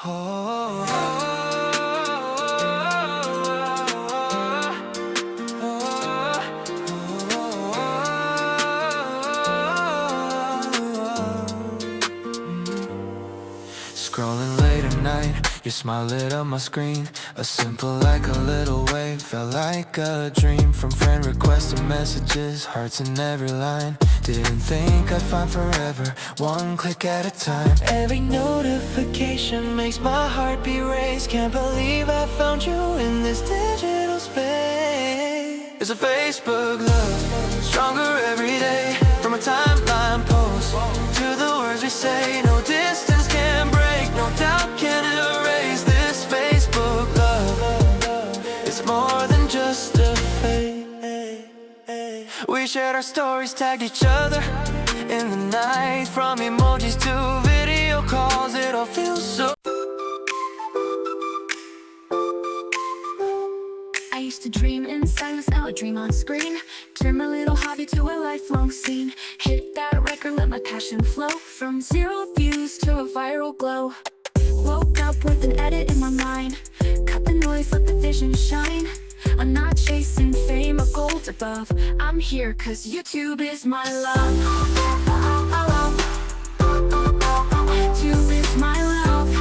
Scrolling late at night, your smile lit up my screen. A simple like a little wave, felt like a dream. From friend requests to messages, hearts in every line. Didn't think I'd find forever, one click at a time. Every notification makes my heart beat race. Can't believe I found you in this digital space. It's a Facebook love, stronger every day. From a timeline post to the words we say, no distance can break, no doubt can erase this Facebook love. It's more than just a fake. We shared our stories, tagged each other in the night. From emojis to video calls, it all feels so. I used to dream in silence, now I dream on screen. Turn my little hobby to a lifelong scene. Hit that record, let my passion flow. From 0 views to a viral glow. Woke up with an edit in my mind. Cut the noise, let the vision shine. I'm not chasing fame or gold above. I'm here cause YouTube is my love. YouTube is my love,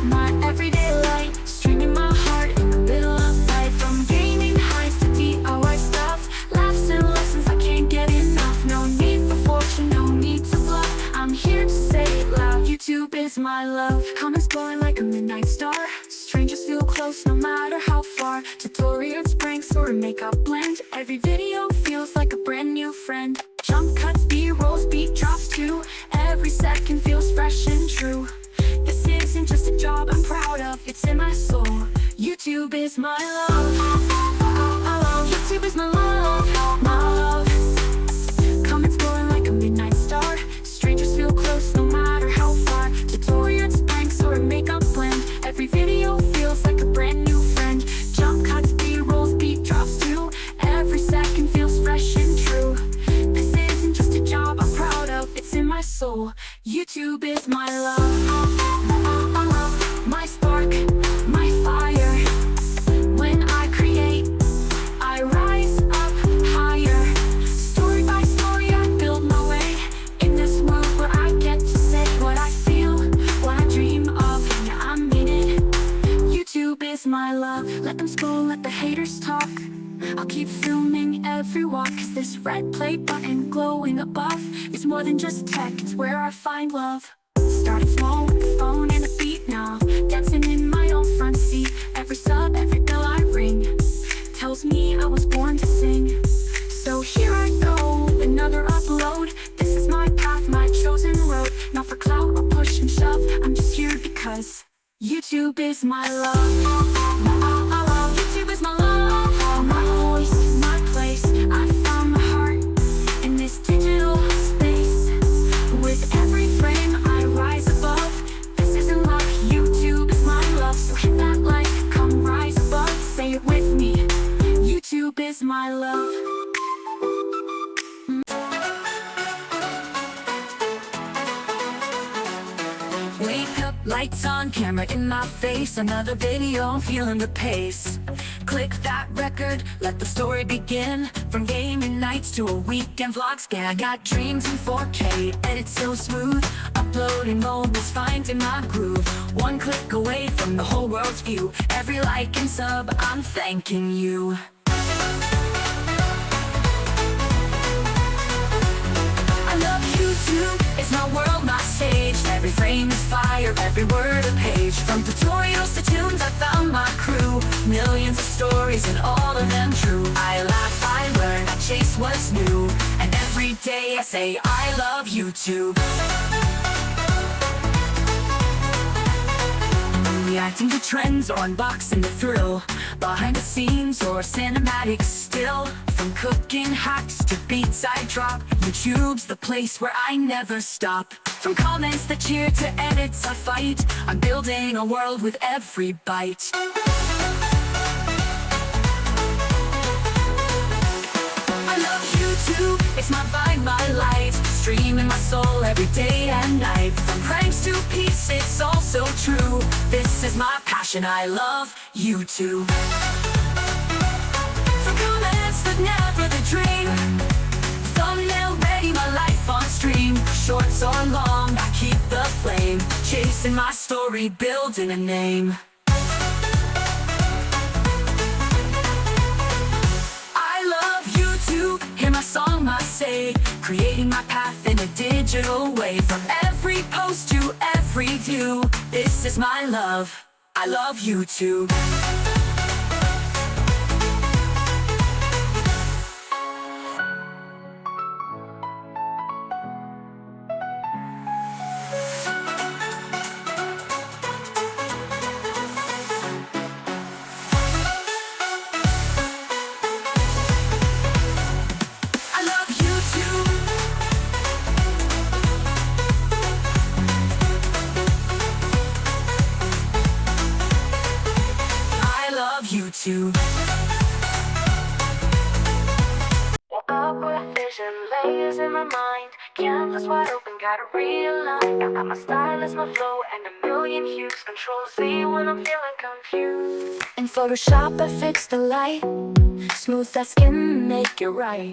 my everyday light. Streaming my heart in the middle of night. From gaming highs to DIY stuff, laughs and lessons I can't get enough. No need for fortune, no need to bluff. I'm here to say it loud, YouTube is my love. Comments glowing like a midnight star. Strangers feel close no matter how far. Tutorials, pranks, or a makeup blend. Every video feels like a brand new friend. Jump cuts, B-rolls, beat drops too. Every second feels fresh and true. This isn't just a job I'm proud of, it's in my soul. YouTube is my love. YouTube is my love, my love. Comments glowing like a midnight star. Strangers feel close no matter how far. Tutorials, pranks, or a makeup blend. Every video feels like a brand new friend. Jump cuts, B-rolls, beat drops too. Every second feels fresh and true. This isn't just a job I'm proud of, it's in my soul. YouTube is my love, my spark, my fire. When I create, I rise up higher. Story by story I build my way. In this world where I get to say what I feel, what I dream of, yeah, I mean it. YouTube is my love. Let them scroll, let the haters talk. I'll keep filming every walk, cause this red play button glowing above is more than just tech, it's where I find love. Started small with the phone and a beat now, dancing in my own front seat. Every sub, every bell I ring tells me I was born to sing. So here I go, another upload. This is my path, my chosen road. Not for clout or push and shove, I'm just here because YouTube is my love. YouTube is my love, my voice, my place. I found my heart in this digital space. With every frame I rise above. This isn't luck, YouTube is my love. So hit that like, come rise above. Say it with me, YouTube is my love. Wake up, lights on, camera in my face. Another video, I'm feeling the pace. Click that record, let the story begin. From gaming nights to a weekend vlog scan. I got dreams in 4K, edit so smooth. Uploading mobiles, finding my groove. One click away from the whole world's view. Every like and sub, I'm thanking you. I love YouTube, it's my world, my stage. Every frame is fire, every word a page. From tutorials to tunes, I found my crew. Millions of stories and all of them true. I laugh, I learn, I chase what's new. And every day I say I love YouTube. Reacting to trends or unboxing the thrill. Behind the scenes or cinematic still. From cooking hacks to beats I drop, YouTube's the place where I never stop. From comments that cheer to edits I fight, I'm building a world with every bite. I love YouTube, it's my vibe, my light. Streaming my soul every day and night. From pranks to peace, it's all so true. This is my passion, I love YouTube. From comments that never the dream, thumbnail ready, my life on stream. Shorts or long, I keep the flame, chasing my story, building a name. I love YouTube, hear my song, my say, creating my path in a digital way. From every post to every view, this is my love, I love YouTube. I love YouTube. I love YouTube. Upward vision, layers in my mind, canvas wide open, gotta realign. I got my style as my flow and a million hues. Control Z when I'm feeling confused. In Photoshop I fix the light, smooth that skin, make it right.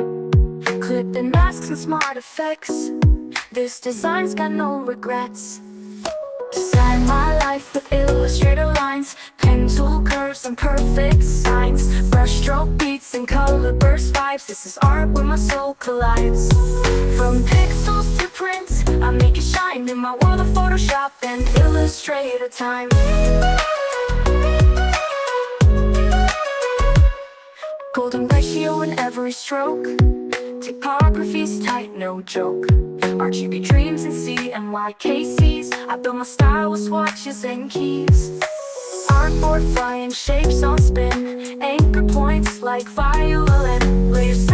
Clip and masks and smart effects, this design's got no regrets. Design my life with illustrator lines, pen tool curves and perfect signs, brushstroke beats and color burst vibes. This is art where my soul collides. From pixels to print, I make it shine in my world of Photoshop and Illustrator time. Golden ratio in every stroke, typography's tight, no joke. RGB dreams and CMYKCs, I build my style with swatches and keys. Artboard flying shapes on spin, anchor points like violin. Layers